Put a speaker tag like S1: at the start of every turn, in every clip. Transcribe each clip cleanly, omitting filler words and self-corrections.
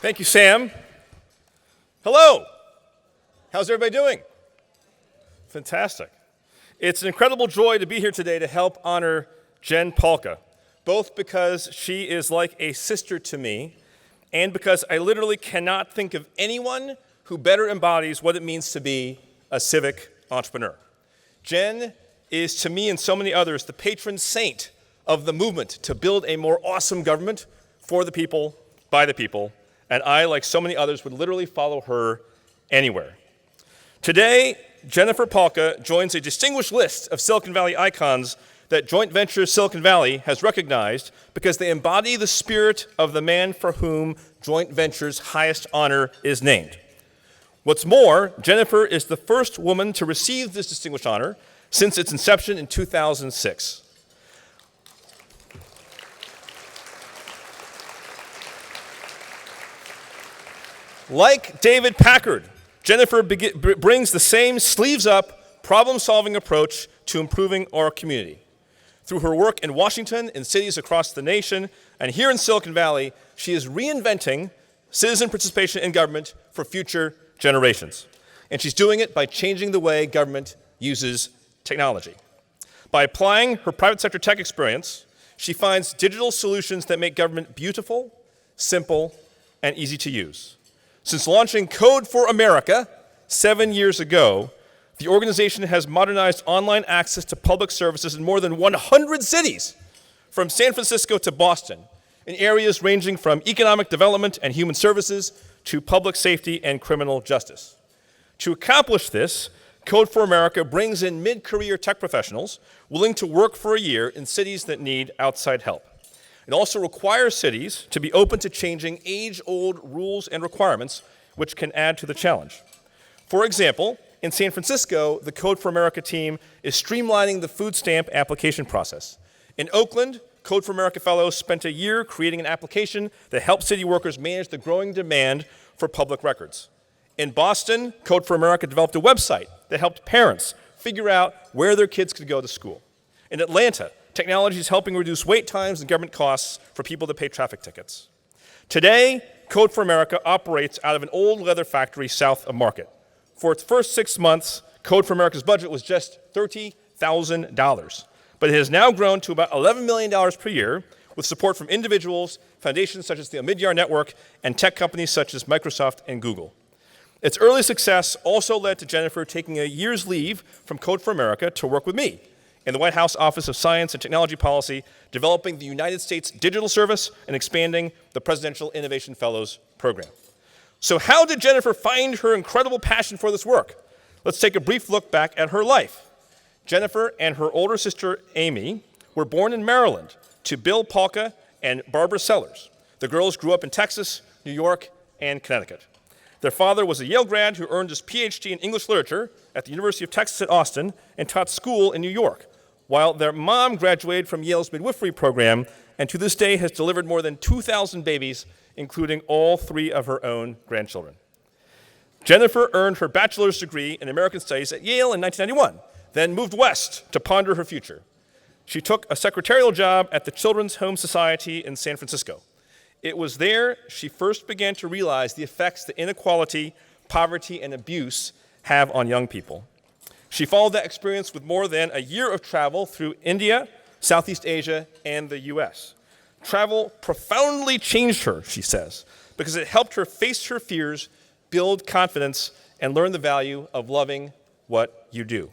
S1: Thank you, Sam. Hello. How's everybody doing? Fantastic. It's an incredible joy to be here today to help honor Jen Pahlka, both because she is like a sister to me and because I literally cannot think of anyone who better embodies what it means to be a civic entrepreneur. Jen is, to me and so many others, the patron saint of the movement to build a more awesome government for the people, by the people, and I, like so many others, would literally follow her anywhere. Today, Jennifer Pahlka joins a distinguished list of Silicon Valley icons that Joint Venture Silicon Valley has recognized because they embody the spirit of the man for whom Joint Venture's highest honor is named. What's more, Jennifer is the first woman to receive this distinguished honor since its inception in 2006. Like David Packard, Jennifer brings the same sleeves-up, problem-solving approach to improving our community. Through her work in Washington, in cities across the nation, and here in Silicon Valley, she is reinventing citizen participation in government for future generations. And she's doing it by changing the way government uses technology. By applying her private sector tech experience, she finds digital solutions that make government beautiful, simple, and easy to use. Since launching Code for America 7 years ago, the organization has modernized online access to public services in more than 100 cities, from San Francisco to Boston, in areas ranging from economic development and human services to public safety and criminal justice. To accomplish this, Code for America brings in mid-career tech professionals willing to work for a year in cities that need outside help. It also requires cities to be open to changing age-old rules and requirements, which can add to the challenge. For example, in San Francisco, the Code for America team is streamlining the food stamp application process. In Oakland, Code for America fellows spent a year creating an application that helps city workers manage the growing demand for public records. In Boston, Code for America developed a website that helped parents figure out where their kids could go to school. In Atlanta, technology is helping reduce wait times and government costs for people to pay traffic tickets. Today, Code for America operates out of an old leather factory south of Market. For its first 6 months, Code for America's budget was just $30,000. But it has now grown to about $11 million per year with support from individuals, foundations such as the Omidyar Network, and tech companies such as Microsoft and Google. Its early success also led to Jennifer taking a year's leave from Code for America to work with me in the White House Office of Science and Technology Policy, developing the United States Digital Service and expanding the Presidential Innovation Fellows Program. So how did Jennifer find her incredible passion for this work? Let's take a brief look back at her life. Jennifer and her older sister, Amy, were born in Maryland to Bill Pahlka and Barbara Sellers. The girls grew up in Texas, New York, and Connecticut. Their father was a Yale grad who earned his PhD in English literature at the University of Texas at Austin and taught school in New York, while their mom graduated from Yale's midwifery program and to this day has delivered more than 2,000 babies, including all 3 of her own grandchildren. Jennifer earned her bachelor's degree in American Studies at Yale in 1991, then moved west to ponder her future. She took a secretarial job at the Children's Home Society in San Francisco. It was there she first began to realize the effects that inequality, poverty, and abuse have on young people. She followed that experience with more than a year of travel through India, Southeast Asia, and the US. Travel profoundly changed her, she says, because it helped her face her fears, build confidence, and learn the value of loving what you do.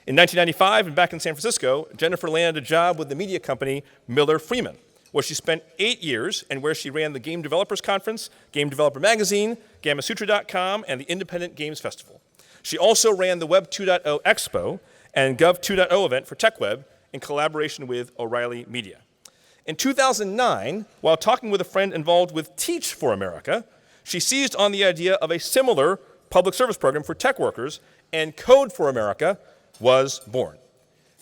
S1: In 1995, and back in San Francisco, Jennifer landed a job with the media company Miller Freeman, where she spent 8 years and where she ran the Game Developers Conference, Game Developer Magazine, GammaSutra.com, and the Independent Games Festival. She also ran the Web 2.0 Expo and Gov 2.0 event for TechWeb in collaboration with O'Reilly Media. In 2009, while talking with a friend involved with Teach for America, she seized on the idea of a similar public service program for tech workers, and Code for America was born.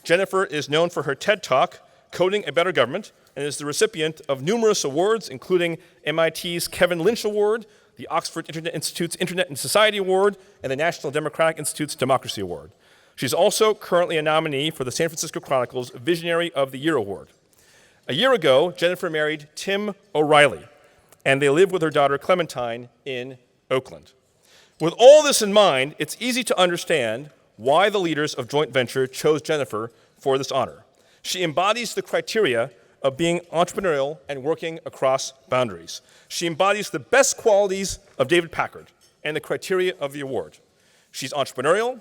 S1: Jennifer is known for her TED Talk, Coding a Better Government, and is the recipient of numerous awards, including MIT's Kevin Lynch Award, the Oxford Internet Institute's Internet and Society Award, and the National Democratic Institute's Democracy Award. She's also currently a nominee for the San Francisco Chronicle's Visionary of the Year Award. A year ago, Jennifer married Tim O'Reilly, and they live with her daughter Clementine in Oakland. With all this in mind, it's easy to understand why the leaders of Joint Venture chose Jennifer for this honor. She embodies the criteria of being entrepreneurial and working across boundaries. She embodies the best qualities of David Packard and the criteria of the award. She's entrepreneurial.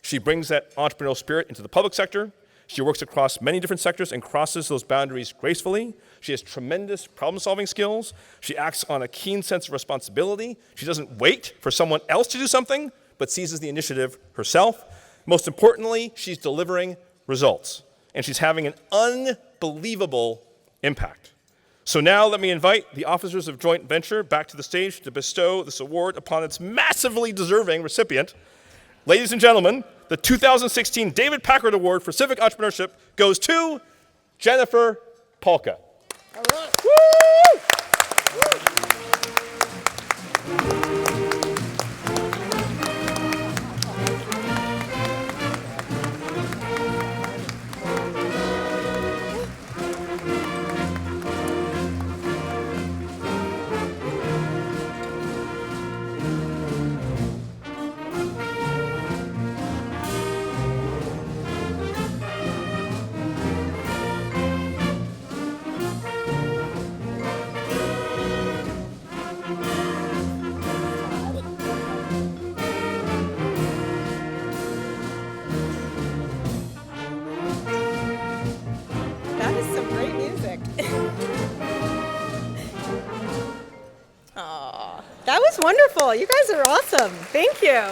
S1: She brings that entrepreneurial spirit into the public sector. She works across many different sectors and crosses those boundaries gracefully. She has tremendous problem-solving skills. She acts on a keen sense of responsibility. She doesn't wait for someone else to do something, but seizes the initiative herself. Most importantly, she's delivering results, and she's having an unbelievable impact. So now let me invite the officers of Joint Venture back to the stage to bestow this award upon its massively deserving recipient. Ladies and gentlemen, the 2016 David Packard Award for Civic Entrepreneurship goes to Jennifer Pahlka.
S2: All right.
S1: Woo!
S2: That is some great music. Aw, that was wonderful. You guys are awesome. Thank you.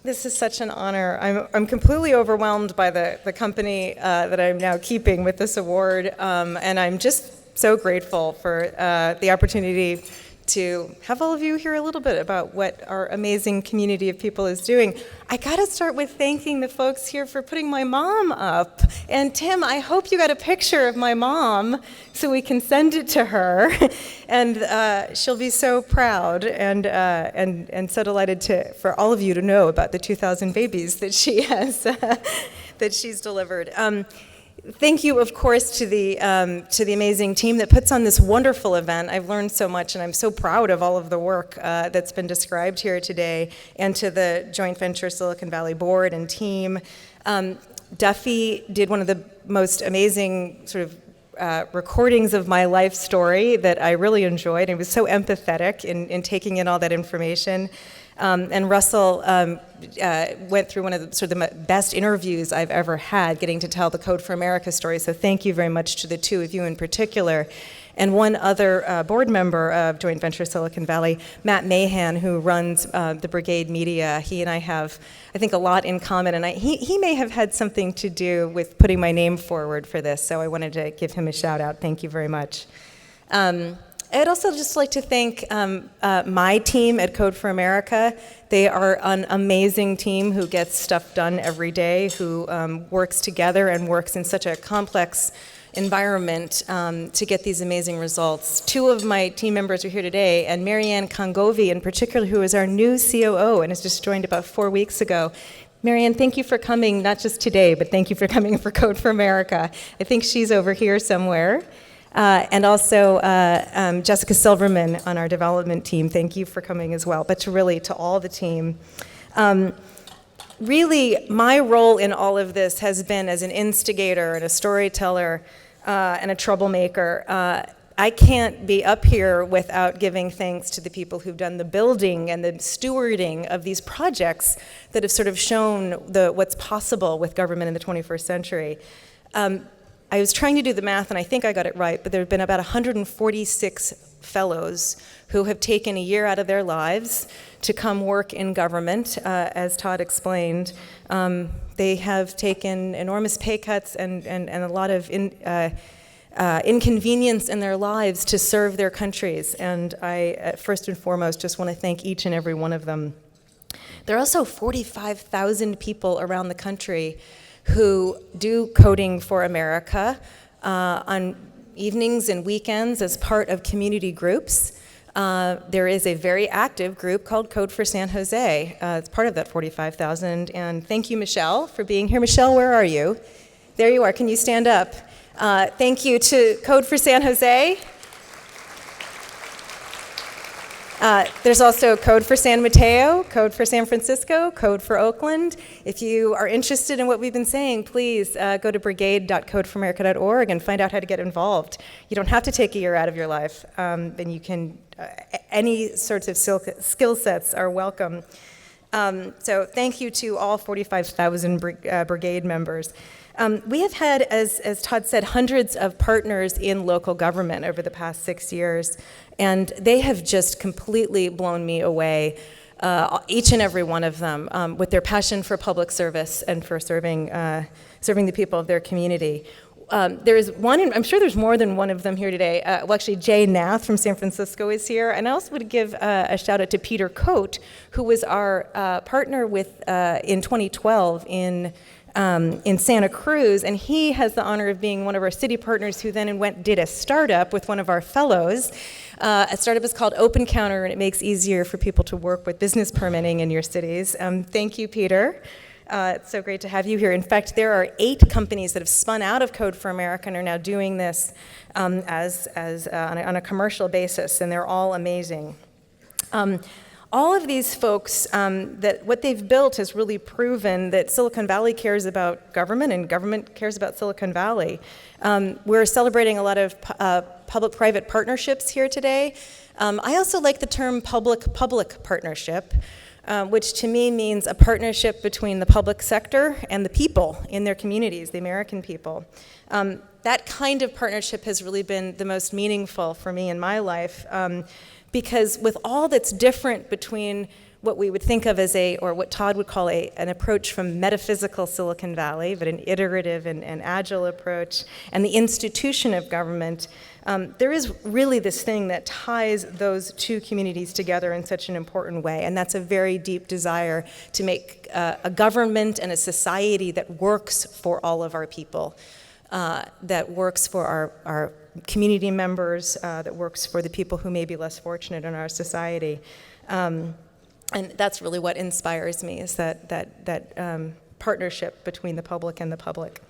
S2: This is such an honor. I'm completely overwhelmed by the company that I'm now keeping with this award, and I'm just so grateful for the opportunity to have all of you hear a little bit about what our amazing community of people is doing. I gotta start with thanking the folks here for putting my mom up. And Tim, I hope you got a picture of my mom so we can send it to her. And she'll be so proud and so delighted for all of you to know about the 2,000 babies that she has, that she's delivered. Thank you, of course, to the amazing team that puts on this wonderful event. I've learned so much, and I'm so proud of all of the work that's been described here today, and to the Joint Venture Silicon Valley board and team. Duffy did one of the most amazing sort of recordings of my life story that I really enjoyed, and was so empathetic in taking in all that information. And Russell went through one of the best interviews I've ever had, getting to tell the Code for America story. So thank you very much to the two of you in particular. And one other board member of Joint Venture Silicon Valley, Matt Mahan, who runs the Brigade Media. He and I have, I think, a lot in common. And he may have had something to do with putting my name forward for this. So I wanted to give him a shout out. Thank you very much. I'd also just like to thank my team at Code for America. They are an amazing team who gets stuff done every day, who works together and works in such a complex environment to get these amazing results. Two of my team members are here today, and Marianne Congovi in particular, who is our new COO and has just joined about 4 weeks ago. Marianne, thank you for coming, not just today, but thank you for coming for Code for America. I think she's over here somewhere. And also Jessica Silverman on our development team, thank you for coming as well, but to all the team. Really, my role in all of this has been as an instigator and a storyteller and a troublemaker. I can't be up here without giving thanks to the people who've done the building and the stewarding of these projects that have sort of shown what's possible with government in the 21st century. I was trying to do the math, and I think I got it right, but there have been about 146 fellows who have taken a year out of their lives to come work in government, as Todd explained. They have taken enormous pay cuts and a lot of inconvenience in their lives to serve their countries, and I, first and foremost, just want to thank each and every one of them. There are also 45,000 people around the country who do Coding for America on evenings and weekends as part of community groups. There is a very active group called Code for San Jose. It's part of that 45,000. And thank you, Michelle, for being here. Michelle, where are you? There you are. Can you stand up? Thank you to Code for San Jose. There's also Code for San Mateo, Code for San Francisco, Code for Oakland. If you are interested in what we've been saying, please go to brigade.codeforamerica.org and find out how to get involved. You don't have to take a year out of your life, and you can, any sorts of skill sets are welcome. So thank you to all 45,000 brigade members. We have had, as Todd said, hundreds of partners in local government over the past 6 years, and they have just completely blown me away, each and every one of them, with their passion for public service and for serving the people of their community. There is one, I'm sure there's more than one of them here today. Well, actually, Jay Nath from San Francisco is here. And I also would give a shout out to Peter Coate, who was our partner with in 2012 in Santa Cruz, and he has the honor of being one of our city partners who then did a startup with one of our fellows. A startup is called Open Counter, and it makes easier for people to work with business permitting in your cities. Thank you, Peter. It's so great to have you here. In fact, there are 8 companies that have spun out of Code for America and are now doing this on a commercial basis, and they're all amazing. All of these folks, that what they've built has really proven that Silicon Valley cares about government and government cares about Silicon Valley. We're celebrating a lot of public-private partnerships here today. I also like the term public-public partnership, which to me means a partnership between the public sector and the people in their communities, the American people. That kind of partnership has really been the most meaningful for me in my life. Because with all that's different between what we would think of as or what Todd would call an approach from metaphysical Silicon Valley, but an iterative and agile approach, and the institution of government, there is really this thing that ties those two communities together in such an important way, and that's a very deep desire to make a government and a society that works for all of our people, that works for our community members, that works for the people who may be less fortunate in our society. And that's really what inspires me, is that partnership between the public and the public.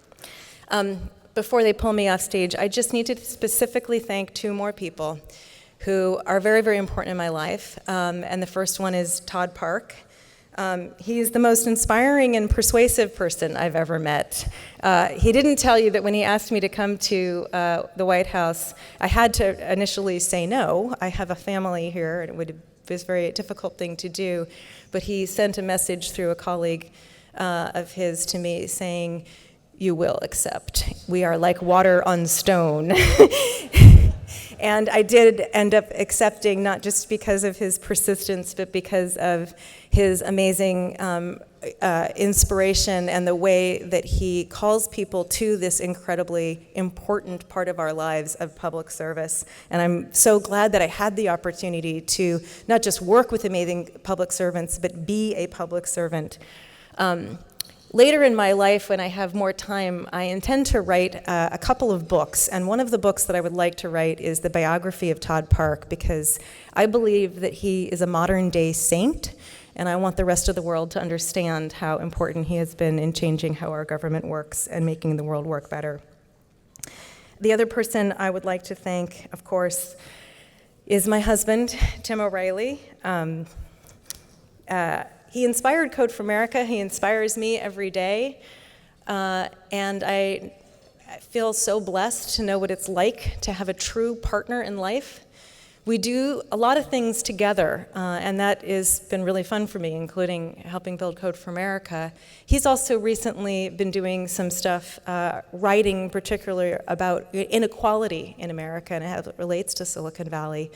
S2: Before they pull me off stage, I just need to specifically thank 2 more people who are very, very important in my life. And the first one is Todd Park. He's the most inspiring and persuasive person I've ever met. He didn't tell you that when he asked me to come to the White House, I had to initially say no. I have a family here, and it was a very difficult thing to do. But he sent a message through a colleague of his to me saying, "You will accept. We are like water on stone." And I did end up accepting, not just because of his persistence, but because of his amazing inspiration and the way that he calls people to this incredibly important part of our lives of public service. And I'm so glad that I had the opportunity to not just work with amazing public servants, but be a public servant. Later in my life, when I have more time, I intend to write a couple of books, and one of the books that I would like to write is the biography of Todd Park, because I believe that he is a modern-day saint, and I want the rest of the world to understand how important he has been in changing how our government works and making the world work better. The other person I would like to thank, of course, is my husband, Tim O'Reilly. He inspired Code for America. He inspires me every day. And I feel so blessed to know what it's like to have a true partner in life. We do a lot of things together, and that has been really fun for me, including helping build Code for America. He's also recently been doing some stuff, writing particularly about inequality in America and how it relates to Silicon Valley.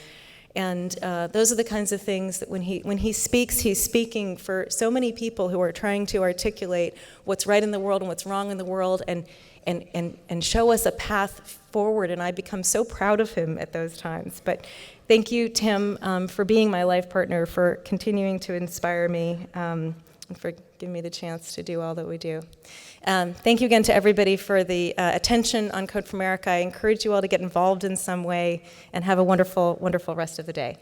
S2: And those are the kinds of things that when he speaks, he's speaking for so many people who are trying to articulate what's right in the world and what's wrong in the world, and show us a path forward. And I become so proud of him at those times. But thank you, Tim, for being my life partner, for continuing to inspire me, and for giving me the chance to do all that we do. Thank you again to everybody for the attention on Code for America. I encourage you all to get involved in some way, and have a wonderful, wonderful rest of the day.